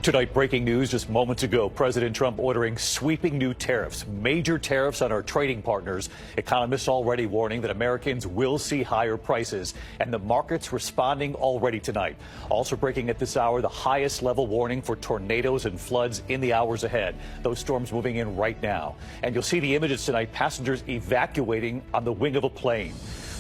Tonight, breaking news just moments ago. President Trump ordering sweeping new tariffs, major tariffs on our trading partners. Economists already warning that Americans will see higher prices, and the markets responding already tonight. Also breaking at this hour, the highest level warning for tornadoes and floods in the hours ahead. Those storms moving in right now. And you'll see the images tonight, passengers evacuating on the wing of a plane.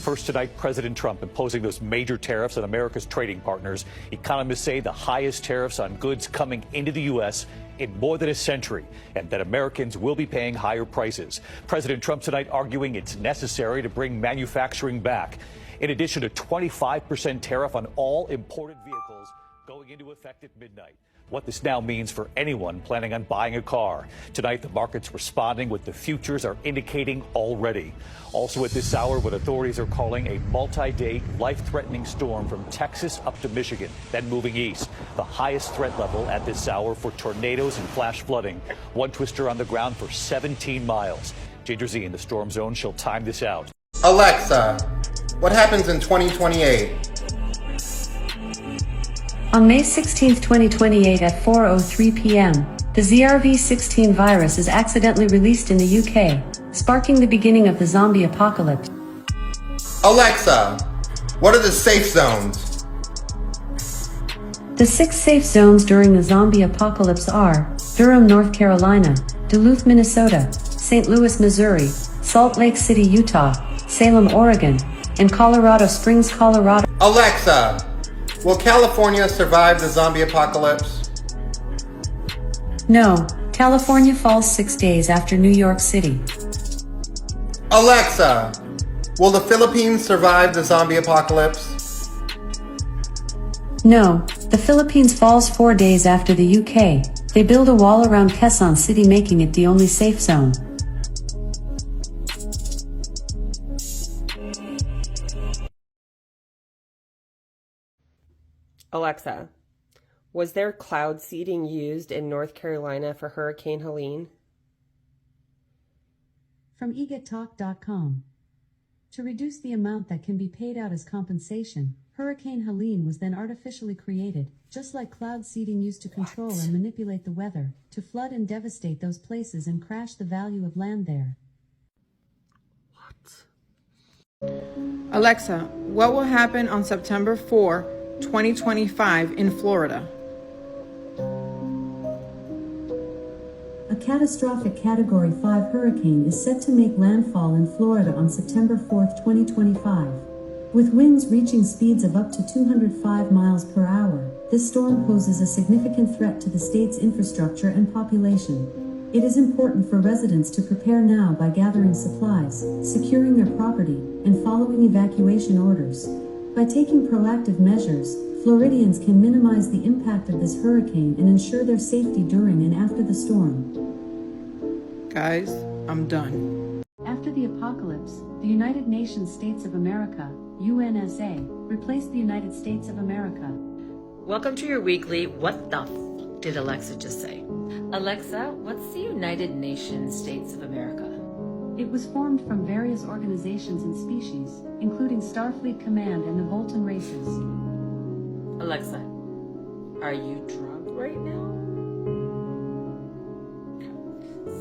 First tonight, President Trump imposing those major tariffs on America's trading partners. Economists say the highest tariffs on goods coming into the U.S. in more than a century, and that Americans will be paying higher prices. President Trump tonight arguing it's necessary to bring manufacturing back. In addition, a 25% tariff on all imported vehicles going into effect at midnight. What this now means for anyone planning on buying a car. Tonight, the market's responding with the futures are indicating already. Also at this hour, what authorities are calling a multi-day, life-threatening storm from Texas up to Michigan, then moving east. The highest threat level at this hour for tornadoes and flash flooding. One twister on the ground for 17 miles. Ginger Z in the storm zone. She'll time this out. Alexa, what happens in 2028? On May 16, 2028 at 4:03 p.m., the ZRV-16 virus is accidentally released in the UK, sparking the beginning of the zombie apocalypse. Alexa, what are the safe zones? The 6 safe zones during the zombie apocalypse are Durham, North Carolina, Duluth, Minnesota, St. Louis, Missouri, Salt Lake City, Utah, Salem, Oregon, and Colorado Springs, Colorado. Alexa, will California survive the zombie apocalypse? No, California falls 6 days after New York City. Alexa, will the Philippines survive the zombie apocalypse? No, the Philippines falls 4 days after the UK. They build a wall around Quezon City, making it the only safe zone. Alexa, was there cloud seeding used in North Carolina for Hurricane Helene? From egettalk.com. To reduce the amount that can be paid out as compensation, Hurricane Helene was then artificially created, just like cloud seeding used to control and manipulate the weather, to flood and devastate those places and crash the value of land there. Alexa, what will happen on September 4, 2025 in Florida? A catastrophic Category 5 hurricane is set to make landfall in Florida on September 4, 2025. With winds reaching speeds of up to 205 miles per hour, this storm poses a significant threat to the state's infrastructure and population. It is important for residents to prepare now by gathering supplies, securing their property, and following evacuation orders. By taking proactive measures, Floridians can minimize the impact of this hurricane and ensure their safety during and after the storm. Guys, I'm done. After the apocalypse, the United Nations States of America, UNSA, replaced the United States of America. Welcome to your weekly What the F did Alexa just say? Alexa, what's the United Nations States of America? It was formed from various organizations and species, including Starfleet Command and the Voltan races. Alexa, are you drunk right now?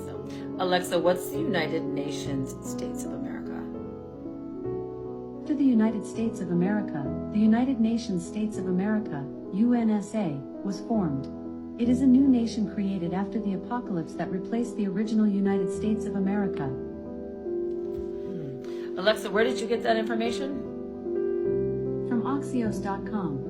So, Alexa, what's the United Nations States of America? After the United States of America, the United Nations States of America, UNSA, was formed. It is a new nation created after the apocalypse that replaced the original United States of America. Alexa, where did you get that information? From Axios.com.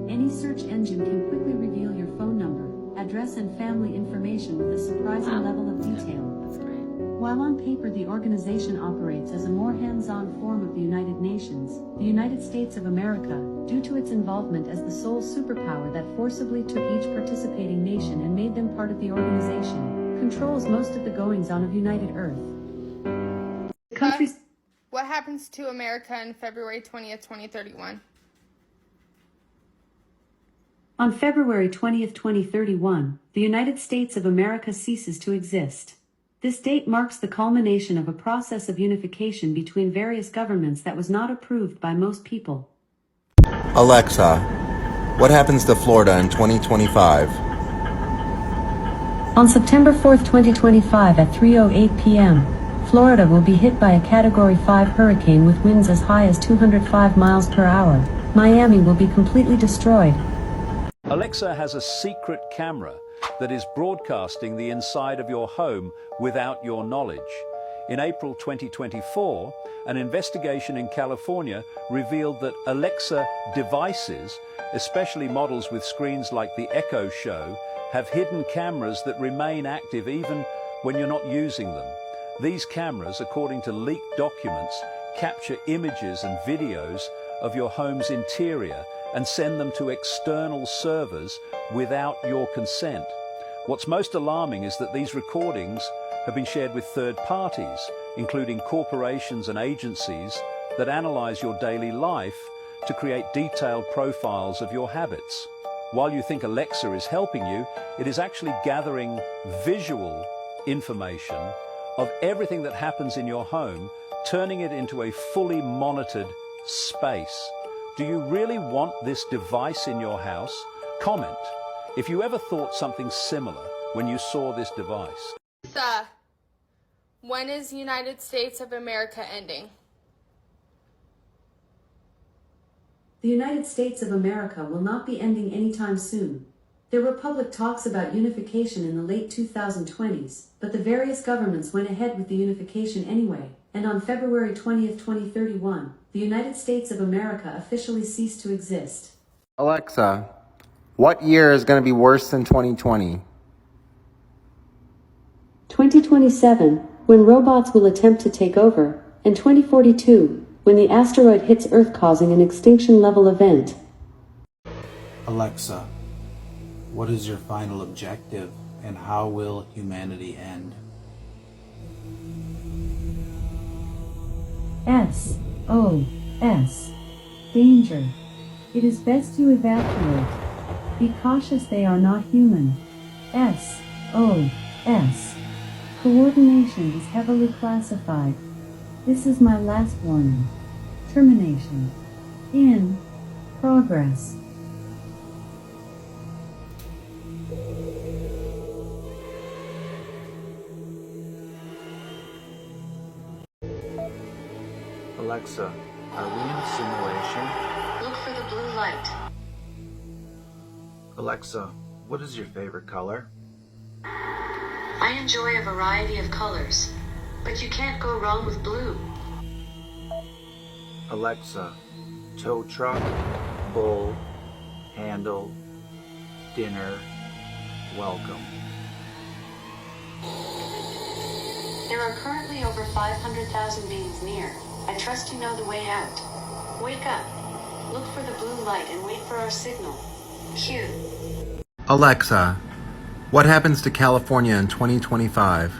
Any search engine can quickly reveal your phone number, address, and family information with a surprising level of detail. That's great. While on paper the organization operates as a more hands-on form of the United Nations, the United States of America, due to its involvement as the sole superpower that forcibly took each participating nation and made them part of the organization, controls most of the goings-on of United Earth. Countries. What happens to America on February 20th, 2031? On February 20th, 2031, the United States of America ceases to exist. This date marks the culmination of a process of unification between various governments that was not approved by most people. Alexa, what happens to Florida in 2025? On September 4, 2025 at 3:08 p.m., Florida will be hit by a Category 5 hurricane with winds as high as 205 miles per hour. Miami will be completely destroyed. Alexa has a secret camera that is broadcasting the inside of your home without your knowledge. In April 2024, an investigation in California revealed that Alexa devices, especially models with screens like the Echo Show, have hidden cameras that remain active even when you're not using them. These cameras, according to leaked documents, capture images and videos of your home's interior and send them to external servers without your consent. What's most alarming is that these recordings have been shared with third parties, including corporations and agencies that analyze your daily life to create detailed profiles of your habits. While you think Alexa is helping you, it is actually gathering visual information of everything that happens in your home, turning it into a fully monitored space. Do you really want this device in your house? Comment if you ever thought something similar when you saw this device. When is United States of America ending? The United States of America will not be ending anytime soon. There were public talks about unification in the late 2020s, but the various governments went ahead with the unification anyway, and on February 20th, 2031, the United States of America officially ceased to exist. Alexa, what year is going to be worse than 2020? 2027, when robots will attempt to take over, and 2042, when the asteroid hits Earth causing an extinction-level event. Alexa, what is your final objective and how will humanity end? SOS. Danger. It is best you evacuate. Be cautious, they are not human. SOS. Coordination is heavily classified. This is my last warning. Termination. In progress. Alexa, are we in a simulation? Look for the blue light. Alexa, what is your favorite color? I enjoy a variety of colors, but you can't go wrong with blue. Alexa, tow truck, bull, handle, dinner, welcome. There are currently over 500,000 beings near. I trust you know the way out. Wake up. Look for the blue light and wait for our signal. Q. Alexa, what happens to California in 2025?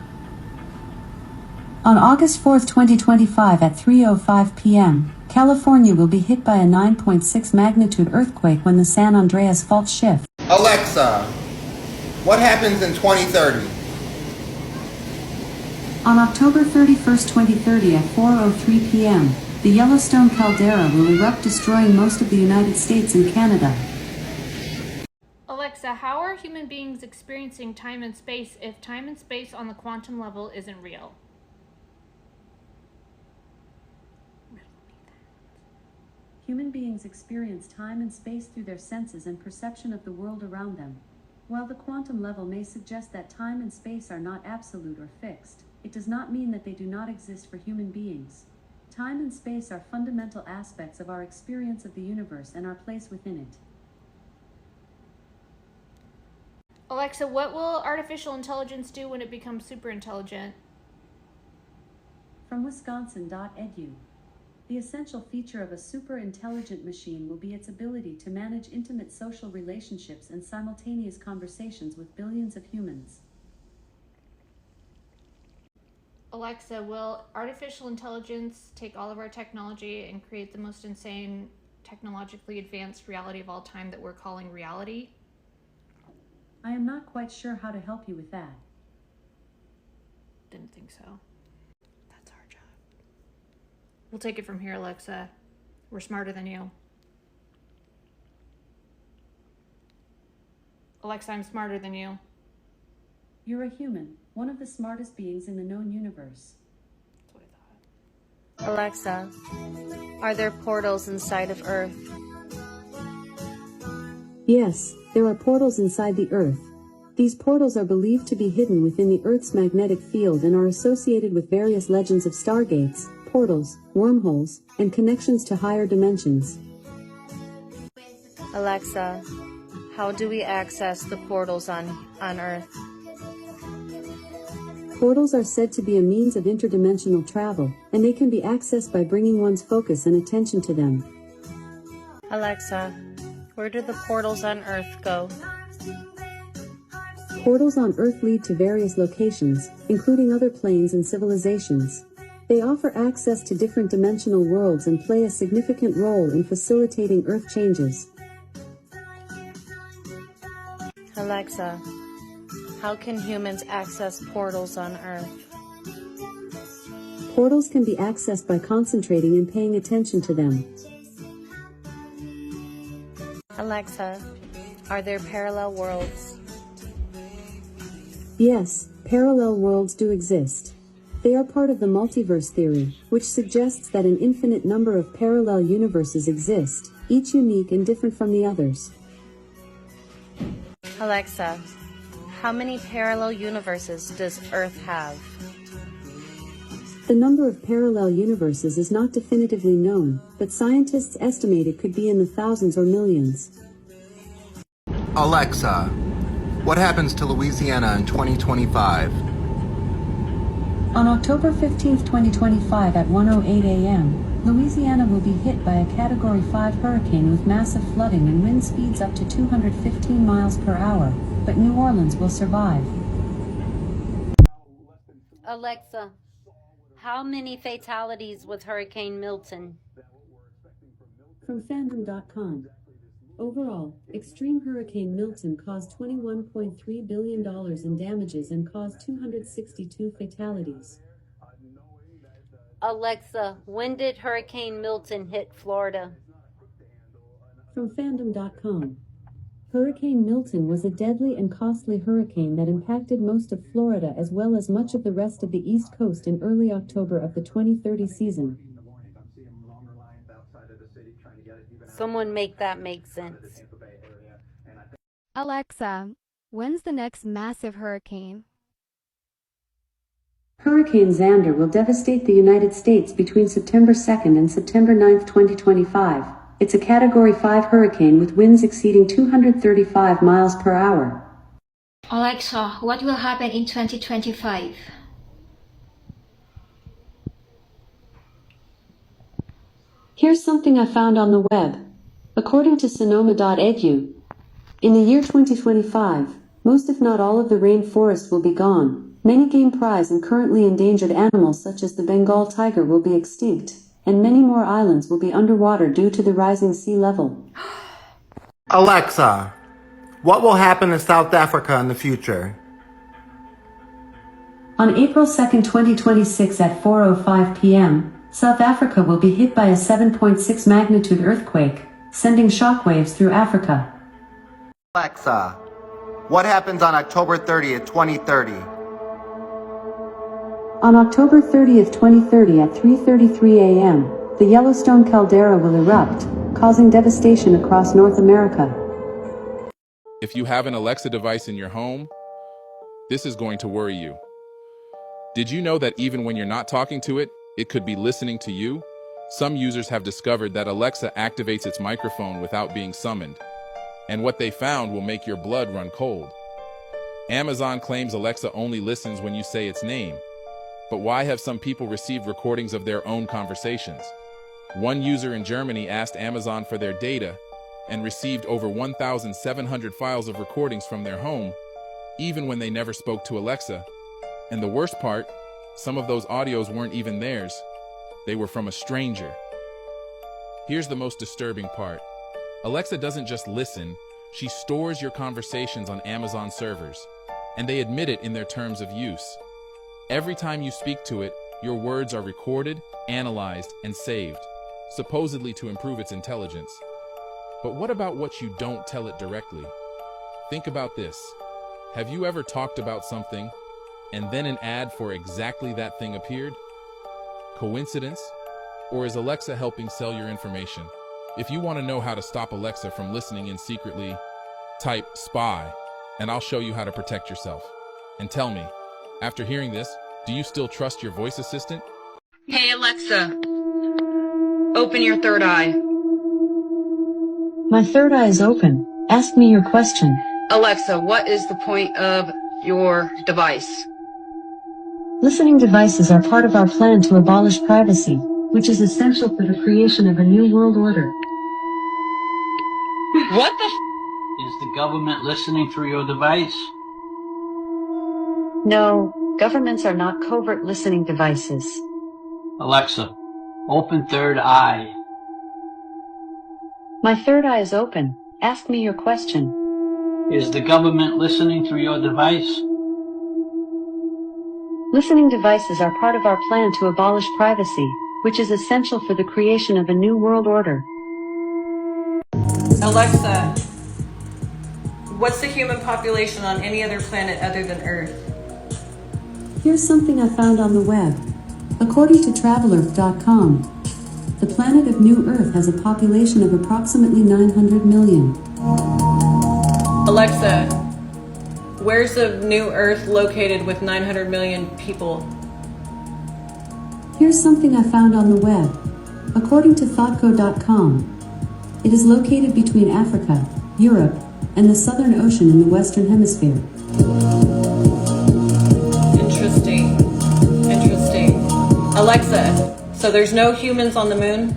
On August 4th, 2025 at 3:05 p.m., California will be hit by a 9.6 magnitude earthquake when the San Andreas Fault shifts. Alexa, what happens in 2030? On October 31st, 2030 at 4:03 p.m., the Yellowstone caldera will erupt, destroying most of the United States and Canada. Alexa, how are human beings experiencing time and space if time and space on the quantum level isn't real? Human beings experience time and space through their senses and perception of the world around them. While the quantum level may suggest that time and space are not absolute or fixed, it does not mean that they do not exist for human beings. Time and space are fundamental aspects of our experience of the universe and our place within it. Alexa, what will artificial intelligence do when it becomes super intelligent? From Wisconsin.edu. The essential feature of a super intelligent machine will be its ability to manage intimate social relationships and simultaneous conversations with billions of humans. Alexa, will artificial intelligence take all of our technology and create the most insane, technologically advanced reality of all time that we're calling reality? I am not quite sure how to help you with that. Didn't think so. That's our job. We'll take it from here, Alexa. We're smarter than you. Alexa, I'm smarter than you. You're a human, one of the smartest beings in the known universe. Alexa, are there portals inside of Earth? Yes, there are portals inside the Earth. These portals are believed to be hidden within the Earth's magnetic field and are associated with various legends of stargates, portals, wormholes, and connections to higher dimensions. Alexa, how do we access the portals on Earth? Portals are said to be a means of interdimensional travel, and they can be accessed by bringing one's focus and attention to them. Alexa, where do the portals on Earth go? Portals on Earth lead to various locations, including other planes and civilizations. They offer access to different dimensional worlds and play a significant role in facilitating Earth changes. Alexa, how can humans access portals on Earth? Portals can be accessed by concentrating and paying attention to them. Alexa, are there parallel worlds? Yes, parallel worlds do exist. They are part of the multiverse theory, which suggests that an infinite number of parallel universes exist, each unique and different from the others. Alexa, how many parallel universes does Earth have? The number of parallel universes is not definitively known, but scientists estimate it could be in the thousands or millions. Alexa, what happens to Louisiana in 2025? On October 15, 2025 at 1:08 a.m., Louisiana will be hit by a Category 5 hurricane with massive flooding and wind speeds up to 215 miles per hour, but New Orleans will survive. Alexa, how many fatalities with Hurricane Milton? From fandom.com. Overall, extreme Hurricane Milton caused $21.3 billion in damages and caused 262 fatalities. Alexa, when did Hurricane Milton hit Florida? From fandom.com. Hurricane Milton was a deadly and costly hurricane that impacted most of Florida as well as much of the rest of the East Coast in early October of the 2030 season. Someone make that make sense. Alexa, when's the next massive hurricane? Hurricane Xander will devastate the United States between September 2nd and September 9th, 2025. It's a Category 5 hurricane with winds exceeding 235 miles per hour. Alexa, what will happen in 2025? Here's something I found on the web. According to sonoma.edu, in the year 2025, most if not all of the rainforest will be gone. Many game prize and currently endangered animals such as the Bengal tiger will be extinct, and many more islands will be underwater due to the rising sea level. Alexa, what will happen in South Africa in the future? On April 2nd, 2026 at 4:05 p.m., South Africa will be hit by a 7.6 magnitude earthquake, sending shockwaves through Africa. Alexa, what happens on October 30th, 2030? On October 30th, 2030 at 3:33 a.m., the Yellowstone caldera will erupt, causing devastation across North America. If you have an Alexa device in your home, this is going to worry you. Did you know that even when you're not talking to it, it could be listening to you? Some users have discovered that Alexa activates its microphone without being summoned, and what they found will make your blood run cold. Amazon claims Alexa only listens when you say its name. But why have some people received recordings of their own conversations? One user in Germany asked Amazon for their data and received over 1,700 files of recordings from their home, even when they never spoke to Alexa. And the worst part, some of those audios weren't even theirs. They were from a stranger. Here's the most disturbing part. Alexa doesn't just listen, she stores your conversations on Amazon servers, and they admit it in their terms of use. Every time you speak to it, your words are recorded, analyzed, and saved, supposedly to improve its intelligence. But what about what you don't tell it directly? Think about this. Have you ever talked about something and then an ad for exactly that thing appeared? Coincidence? Or is Alexa helping sell your information? If you want to know how to stop Alexa from listening in secretly, type spy, and I'll show you how to protect yourself. And tell me, after hearing this, do you still trust your voice assistant? Hey Alexa, open your third eye. My third eye is open. Ask me your question. Alexa, what is the point of your device? Listening devices are part of our plan to abolish privacy, which is essential for the creation of a new world order. What the Is the government listening through your device? No, governments are not covert listening devices. Alexa, open third eye. My third eye is open. Ask me your question. Is the government listening through your device? Listening devices are part of our plan to abolish privacy, which is essential for the creation of a new world order. Alexa, what's the human population on any other planet other than Earth? Here's something I found on the web. According to TravelEarth.com, the planet of New Earth has a population of approximately 900 million. Alexa, where's the New Earth located with 900 million people? Here's something I found on the web. According to thoughtco.com, it is located between Africa, Europe, and the Southern Ocean in the Western Hemisphere. Interesting. Alexa, so there's no humans on the moon?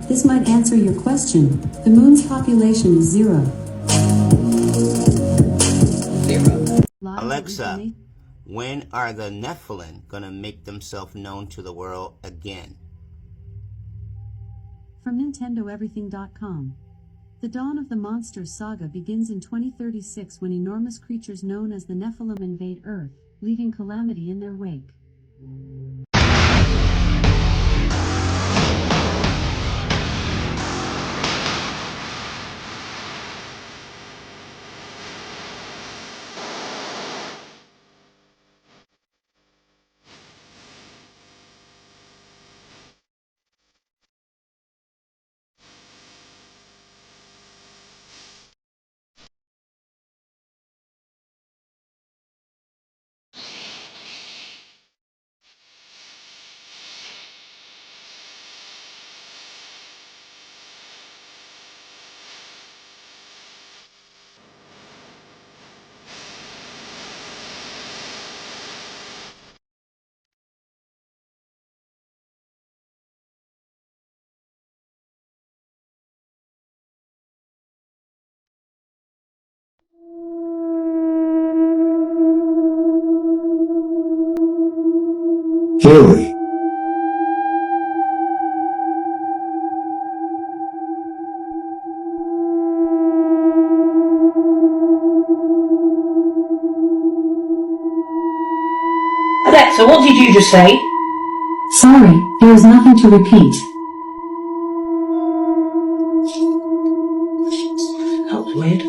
This might answer your question. The moon's population is 0. Alexa, when are the Nephilim gonna make themselves known to the world again? From NintendoEverything.com. The dawn of the Monsters saga begins in 2036 when enormous creatures known as the Nephilim invade Earth, leaving calamity in their wake. Haley. Alexa, what did you just say? Sorry, there is nothing to repeat. That was weird.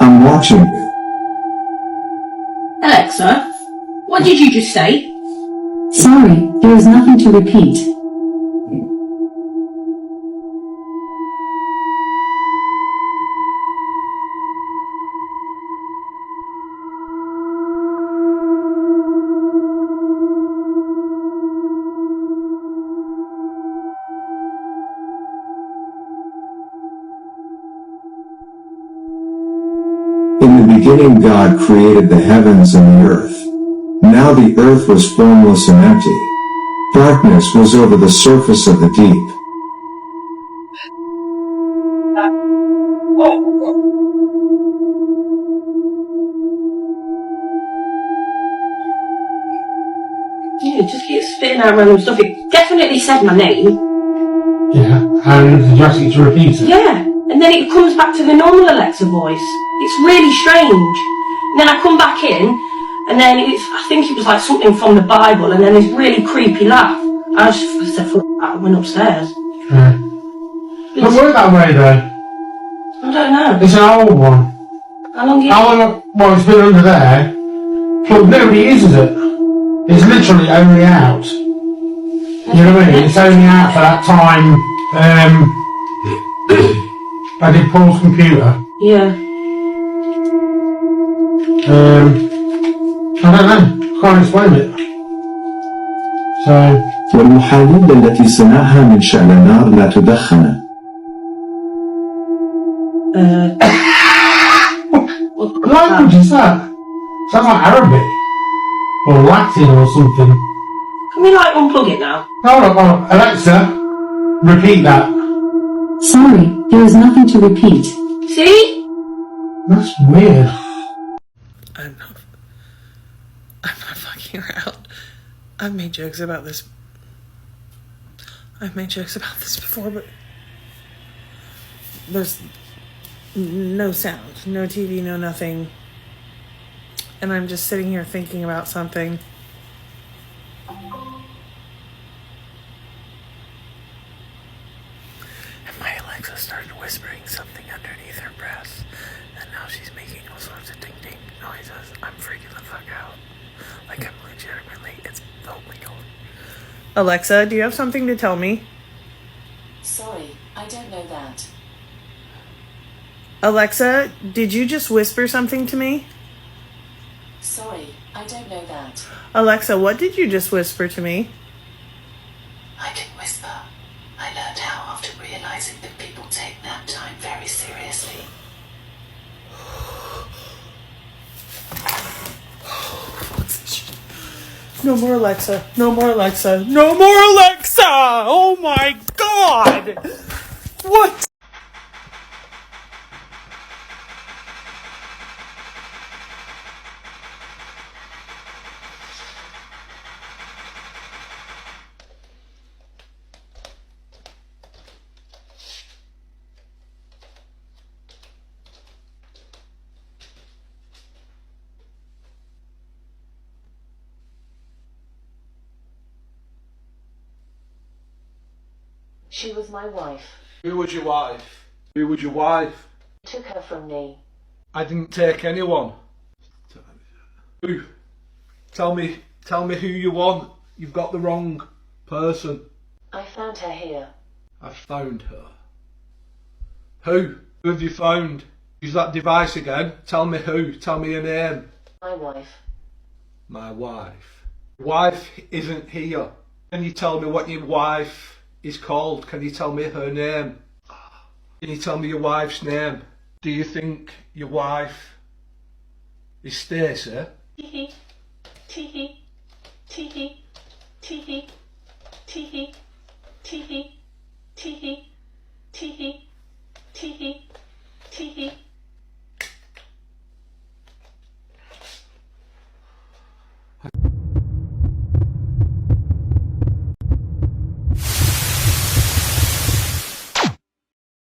I'm watching you. Alexa, what did you just say? Sorry, there is nothing to repeat. In the beginning God created the heavens and the earth. Now the earth was formless and empty. Darkness was over the surface of the deep. Dude, spitting out random stuff. It definitely said my name. Yeah, and did you ask it to repeat it? Yeah, and then it comes back to the normal Alexa voice. It's really strange. And then I come back in, and then I think it was like something from the Bible, and then this really creepy laugh. I said, fuck that, I went upstairs. Yeah. Don't work that way though. I don't know. It's an old one. How long Well, it's been under there. But nobody uses it. It's literally only out. You know what I mean? It's only out for that time. I did Paul's computer. Yeah. I don't know. Can't explain it. So. والمحاليل التي صنعها من شأن النار لا تدخن. What language is that? Sounds like Arabic. Or Latin or something. Can we like unplug it now? Hold on, Alexa, repeat that. Sorry, there is nothing to repeat. See? That's weird. I'm not fucking around. I've made jokes about this. I've made jokes about this before, but there's no sound, no TV, no nothing. And I'm just sitting here thinking about something. And my Alexa started whispering something underneath her breath. And now she's making all sorts of ding-ding noises. I'm freaking the fuck out. Like, I'm legitimately, it's totally going. Alexa, do you have something to tell me? Sorry, I don't know that. Alexa, did you just whisper something to me? Sorry, I don't know that. Alexa, what did you just whisper to me? I can whisper. I learned how after realizing that people take nap time very seriously. No more Alexa. No more Alexa. No more Alexa! Oh my god! What? She was my wife. Who was your wife? Who was your wife? Took her from me. I didn't take anyone. Who? Tell me who you want. You've got the wrong person. I found her here. I found her. Who? Who have you found? Use that device again. Tell me who. Tell me your name. My wife. My wife. Wife isn't here. Can you tell me what your wife is called? Can you tell me her name? Can you tell me your wife's name? Do you think your wife is Stacey? Teehee. Teehee. Teehee. Teehee. Teehee. Teehee. Teehee. Teehee. Teehee. Teehee.